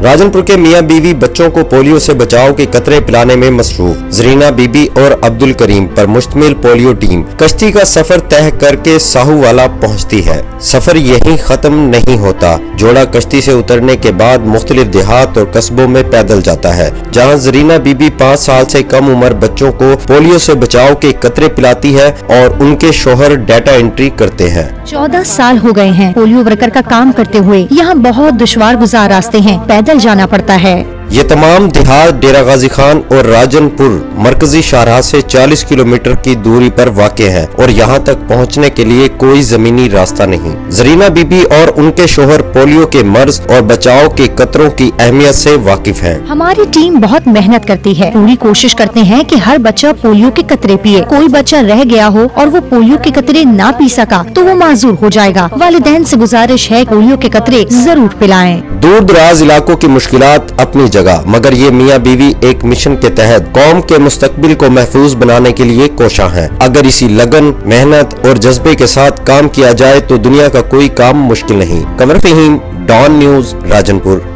राजनपुर के मियां बीवी बच्चों को पोलियो से बचाव के कतरे पिलाने में मसरूफ। जरीना बीबी और अब्दुल करीम पर मुश्तमिल पोलियो टीम कश्ती का सफर तय करके साहूवाला पहुंचती है। सफर यहीं खत्म नहीं होता। जोड़ा कश्ती से उतरने के बाद मुख्तलिफ देहात और कस्बों में पैदल जाता है, जहां जरीना बीबी 5 साल से कम उम्र बच्चों को पोलियो से बचाव के कतरे पिलाती है और उनके शोहर डाटा एंट्री करते हैं। 14 साल हो गए हैं पोलियो वर्कर का काम करते हुए। यहाँ बहुत दुश्वार गुजार रास्ते हैं, पैदल जाना पड़ता है। ये तमाम देहात डेरा गाजी खान और राजनपुर मरकजी शाहराह से 40 किलोमीटर की दूरी पर वाक़ है और यहाँ तक पहुँचने के लिए कोई जमीनी रास्ता नहीं। जरीना बीबी और उनके शोहर पोलियो के मर्ज और बचाव के कतरों की अहमियत से वाकिफ हैं। हमारी टीम बहुत मेहनत करती है, पूरी कोशिश करते हैं कि हर बच्चा पोलियो के कतरे पिए। कोई बच्चा रह गया हो और वो पोलियो के कतरे ना पी सका तो वो माजूर हो जाएगा। वालिदैन से गुजारिश है पोलियो के कतरे जरूर पिलाएं। दूर दराज इलाकों की मुश्किलात अपनी जगह, मगर ये मियां बीवी एक मिशन के तहत कौम के मुस्तकबिल को महफूज बनाने के लिए कोशा हैं। अगर इसी लगन, मेहनत और जज्बे के साथ काम किया जाए तो दुनिया का कोई काम मुश्किल नहीं। कमर फहीम, डॉन न्यूज, राजनपुर।